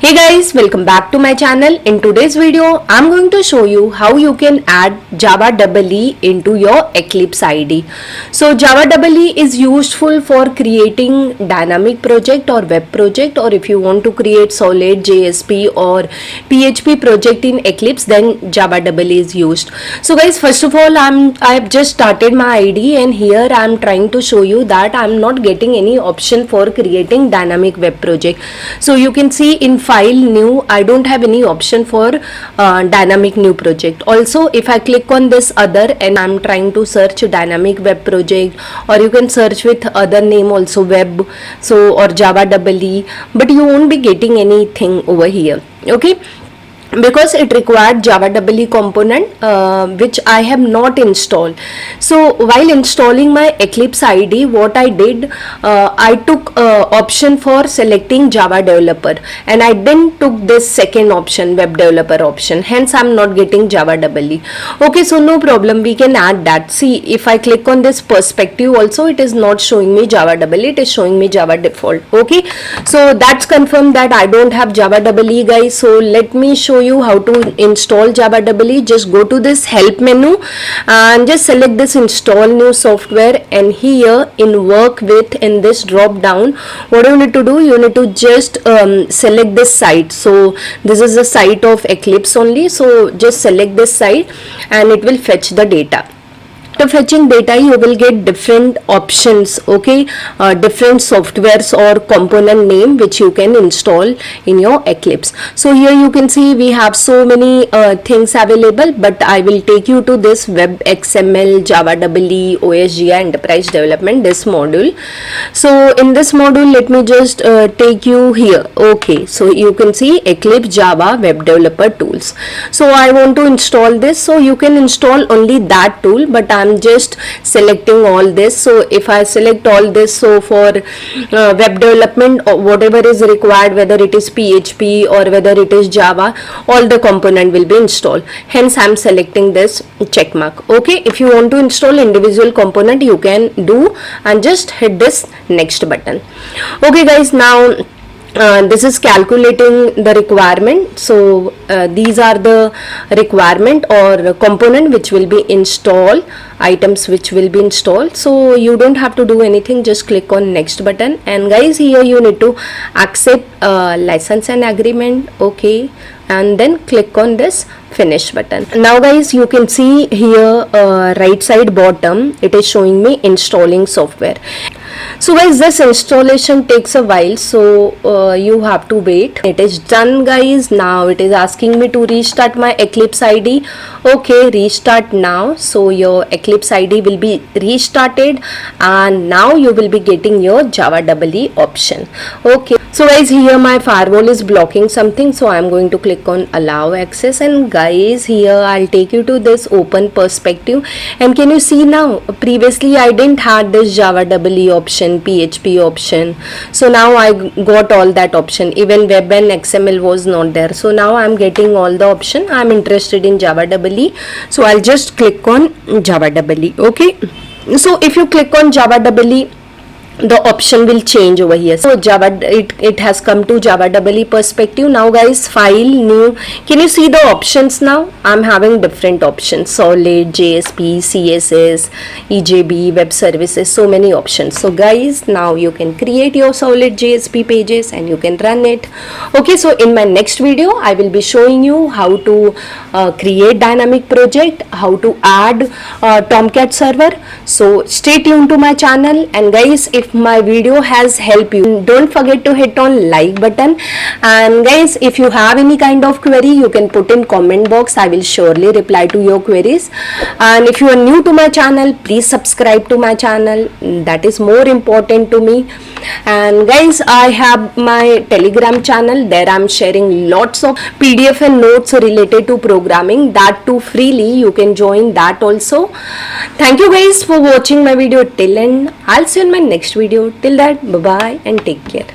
Hey guys, welcome back to my channel. In today's video, I'm going to show you how you can add Java EE into your Eclipse IDE. So Java EE is useful for creating dynamic project or web project, or if you want to create solid JSP or PHP project in Eclipse, then Java EE is used. So guys, first of all, I've just started my IDE, and here I'm trying to show you that I'm not getting any option for creating dynamic web project. So you can see in file new, I don't have any option for dynamic new project. Also, if I click on this other and I'm trying to search dynamic web project, or you can search with other name also, web, so, or Java EE, but you won't be getting anything over here, okay, because it required Java EE component which I have not installed. So while installing my Eclipse IDE, what I did, I took option for selecting Java developer, and I then took this second option, web developer option, hence I'm not getting Java EE. Okay, so no problem, we can add that. See, if I click on this perspective also, it is not showing me Java EE, it is showing me Java default. Okay, so that's confirmed that I don't have Java EE, guys. So let me show you how to install Java EE. Just go to this help menu and just select this install new software, and here in work with, in this drop down, what you need to do, you need to just select this site. So this is the site of Eclipse only, so just select this site and it will fetch the data. After fetching data, you will get different options, okay, different softwares or component name which you can install in your Eclipse. So here you can see we have so many things available, but I will take you to this web XML, Java EE, OSGI enterprise development, this module. So in this module, let me just take you here. Okay, so you can see Eclipse Java web developer tools. So I want to install this, so you can install only that tool, but I'm just selecting all this. So if I select all this, so for web development, or whatever is required, whether it is PHP or whether it is Java, all the component will be installed, hence I'm selecting this check mark. Okay, if you want to install individual component, you can do and just hit this next button. Okay guys, now this is calculating the requirement. So these are the requirement or component which will be installed, items which will be installed. So you don't have to do anything, just click on next button, and guys, here you need to accept license and agreement, okay, and then click on this finish button. Now guys, you can see here right side bottom, it is showing me installing software. So guys, this installation takes a while, so you have to wait. It is done guys. Now it is asking me to restart my Eclipse IDE. Okay, restart now. So your Eclipse IDE will be restarted, and now you will be getting your Java EE option. Okay, so guys, here my firewall is blocking something, so I am going to click on allow access, and guys, here I'll take you to this open perspective, and can you see now, previously I didn't have this Java EE option, PHP option, so now I got all that option. Even web and XML was not there, so now I'm getting all the option. I'm interested in Java EE, so I'll just click on Java EE. Okay, so if you click on Java EE, the option will change over here. So Java, it has come to Java EE perspective. Now guys, file new, can you see the options now? I'm having different options, solid, JSP, CSS, EJB, web services, so many options. So guys, now you can create your solid JSP pages and you can run it. Okay, so in my next video, I will be showing you how to create dynamic project, how to add Tomcat server. So stay tuned to my channel, and guys, if my video has helped you, don't forget to hit on like button, and guys, if you have any kind of query, you can put in comment box. I will surely reply to your queries. And if you are new to my channel, please subscribe to my channel, that is more important to me. And guys, I have my Telegram channel, there I'm sharing lots of PDF and notes related to programming, that too freely. You can join that also. Thank you guys for watching my video till end. I'll see you in my next video. Till that, bye bye and take care.